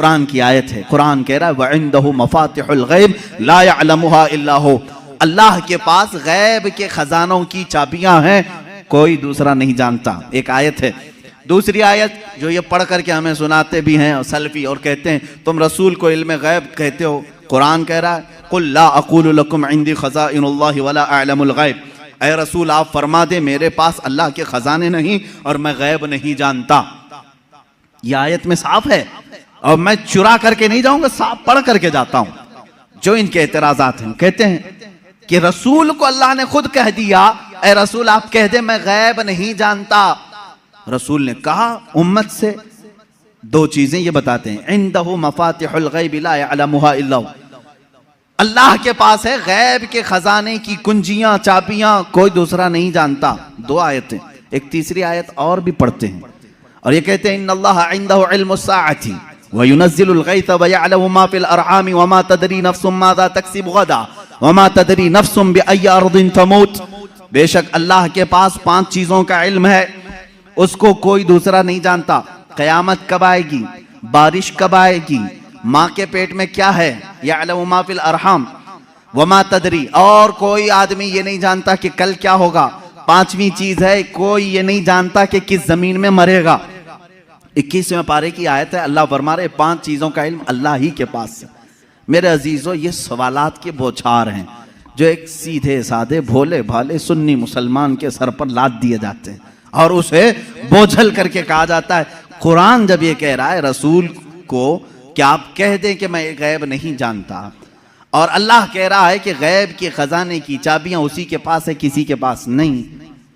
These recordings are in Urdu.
قرآن کی آیت ہے. قرآن کہہ رہا ہے وَعِنْدَهُ مَفَاتِحُ الْغَيْبِ لَا يَعْلَمُهَا إِلَّا هُوَ. اللہ کے پاس غیب کے خزانوں کی چابیاں ہیں, کوئی دوسرا نہیں جانتا. ایک آیت ہے. دوسری آیت جو یہ پڑھ کر کے ہمیں سناتے بھی ہیں اور سلفی اور کہتے ہیں تم رسول کو علم غیب کہتے ہو. قرآن کہہ رہا ہے قُلْ لَا أَقُولُ لَكُمْ عِنْدِي خَزَائِنُ اللَّهِ وَلَا أَعْلَمُ الْغَيْبِ. اے رسول آپ فرما دے میرے پاس اللہ کے خزانے نہیں اور میں غیب نہیں جانتا. یہ آیت میں صاف ہے اور میں چرا کر کے نہیں جاؤں گا, صاف پڑھ کر کے جاتا ہوں. جو ان کے اعتراضات ہیں کہتے ہیں کہ رسول کو اللہ نے خود کہہ دیا اے رسول آپ کہہ دے میں غیب نہیں جانتا. رسول نے کہا امت سے دو چیزیں یہ بتاتے ہیں عندہ مفاتح الغیب لا يعلمها الا هو. اللہ کے پاس ہے غیب کے خزانے کی کنجیاں چابیاں, کوئی دوسرا نہیں جانتا. دو آیتیں. ایک تیسری آیت اور بھی پڑھتے ہیں اور یہ کہتے ہیں ان اللہ عنده علم الساعة وينزل الغيث ويعلم ما في الارحام وما تدري نفس ماذا تكسب غدا وما تدري نفس بأي ارض تموت. بے شک اللہ کے پاس 5 چیزوں کا علم ہے, اس کو کوئی دوسرا نہیں جانتا. قیامت کب آئے گی, بارش کب آئے گی, ماں کے پیٹ میں کیا ہے, یعلم ما فی الارحام وما تدری, اور کوئی آدمی یہ نہیں جانتا کہ کل کیا ہوگا. 5ویں چیز ہے کوئی یہ نہیں جانتا کہ کس زمین میں مرے گا. 21ویں پارے کی آیت ہے, اللہ فرما رہے 5 چیزوں کا علم اللہ ہی کے پاس ہے. میرے عزیزو یہ سوالات کے بوچھار ہیں جو ایک سیدھے سادے بھولے بھالے سنی مسلمان کے سر پر لاد دیے جاتے ہیں اور اسے بوجھل کر کے کہا جاتا ہے. قرآن جب یہ کہہ رہا ہے رسول کو کہ آپ کہہ دیں کہ میں غیب نہیں جانتا, اور اللہ کہہ رہا ہے کہ غیب کے خزانے کی چابیاں اسی کے پاس ہے کسی کے پاس نہیں,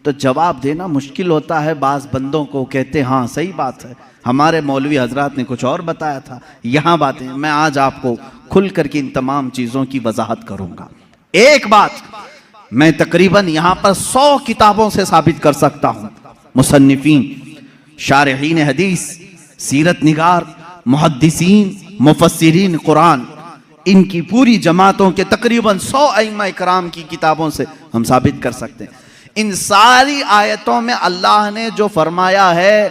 تو جواب دینا مشکل ہوتا ہے. بعض بندوں کو کہتے ہاں صحیح بات ہے, ہمارے مولوی حضرات نے کچھ اور بتایا تھا, یہاں باتیں. میں آج آپ کو کھل کر کے ان تمام چیزوں کی وضاحت کروں گا. ایک بات میں تقریباً یہاں پر 100 کتابوں سے ثابت کر سکتا ہوں. مصنفین, شارحین حدیث, سیرت نگار, محدثین, مفسرین قرآن, ان کی پوری جماعتوں کے تقریباً 100 ائمہ کرام کی کتابوں سے ہم ثابت کر سکتے ہیں. ان ساری آیتوں میں اللہ نے جو فرمایا ہے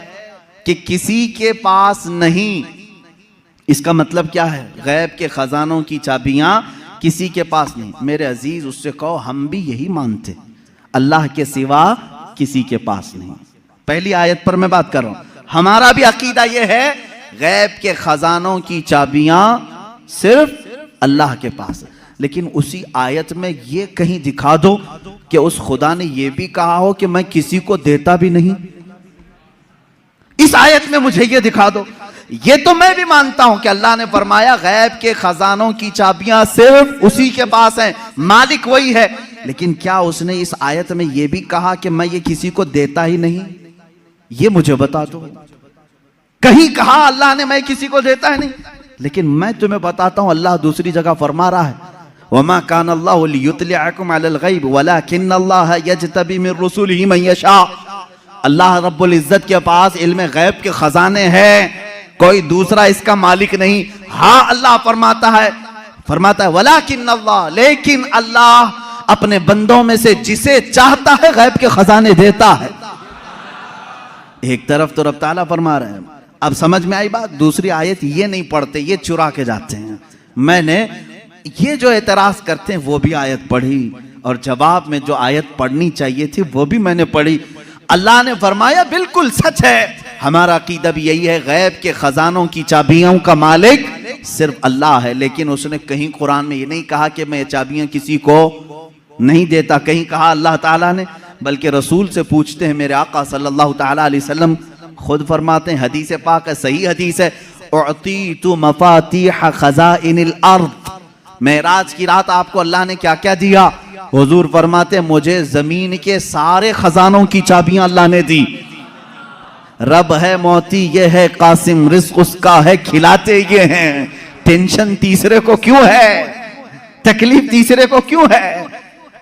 کہ کسی کے پاس نہیں, اس کا مطلب کیا ہے؟ غیب کے خزانوں کی چابیاں کسی کے پاس نہیں. میرے عزیز اس سے کہو ہم بھی یہی مانتے, اللہ کے سوا کسی کے پاس نہیں. پہلی آیت پر میں بات کر رہا ہوں. ہمارا بھی عقیدہ یہ ہے غیب کے خزانوں کی چابیاں صرف اللہ کے پاس. لیکن اسی آیت میں یہ کہیں دکھا دو کہ اس خدا نے یہ بھی کہا ہو کہ میں کسی کو دیتا بھی نہیں. اس آیت میں مجھے یہ دکھا دو. یہ تو میں بھی مانتا ہوں کہ اللہ نے فرمایا غیب کے خزانوں کی چابیاں صرف اسی کے پاس ہیں, مالک وہی ہے. لیکن کیا اس نے اس آیت میں یہ بھی کہا کہ میں یہ کسی کو دیتا ہی نہیں؟ یہ مجھے بتا دو. کہیں کہا اللہ نے میں کسی کو دیتا ہی نہیں؟ لیکن میں تمہیں بتاتا ہوں اللہ دوسری جگہ فرما رہا ہے وَمَا كَانَ اللَّهُ لِيُطْلِعَكُمْ عَلَى الْغَيْبِ وَلَكِنَّ اللَّهَ يَجْتَبِي مِن رُّسُلِهِ مَن يَشَاءُ. اللہ رب العزت کے پاس علم غیب کے خزانے ہیں, کوئی دوسرا اس کا مالک نہیں. ہاں اللہ فرماتا ہے وَلَكِنَّ اللَّهَ, لیکن اللہ اپنے بندوں میں سے جسے چاہتا ہے غیب کے خزانے دیتا ہے. ایک طرف تو رب تعالیٰ فرما رہے ہیں. اب سمجھ میں آئی بات. دوسری آیت یہ نہیں پڑھتے, یہ چرا کے جاتے ہیں. میں نے یہ جو اعتراض کرتے ہیں وہ بھی آیت پڑھی اور جواب میں جو آیت پڑھنی چاہیے تھی وہ بھی میں نے پڑھی. اللہ نے فرمایا بالکل سچ ہے, ہمارا عقیدہ بھی یہی ہے غیب کے خزانوں کی چابیوں کا مالک صرف اللہ ہے. لیکن اس نے کہیں قرآن میں یہ نہیں کہا کہ میں یہ چابیاں کسی کو نہیں دیتا. کہیں کہا اللہ تعالیٰ نے, بلکہ رسول سے پوچھتے ہیں. میرے آقا صلی اللہ تعالیٰ علیہ وسلم خود فرماتے ہیں, حدیث پاک ہے, صحیح حدیث ہے, اعطیت مفاتیح خزائن الارض. معراج کی رات آپ کو اللہ نے کیا کیا دیا؟ حضور فرماتے ہیں مجھے زمین کے سارے خزانوں کی چابیاں اللہ نے دی. رب ہے موتی یہ ہے قاسم, رزق اس کا ہے کھلاتے یہ ہیں. ٹینشن تیسرے کو کیوں ہے, تکلیف تیسرے کو کیوں ہے؟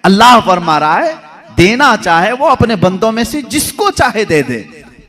اللہ فرما رہا ہے دینا چاہے وہ اپنے بندوں میں سے جس کو چاہے دے دے.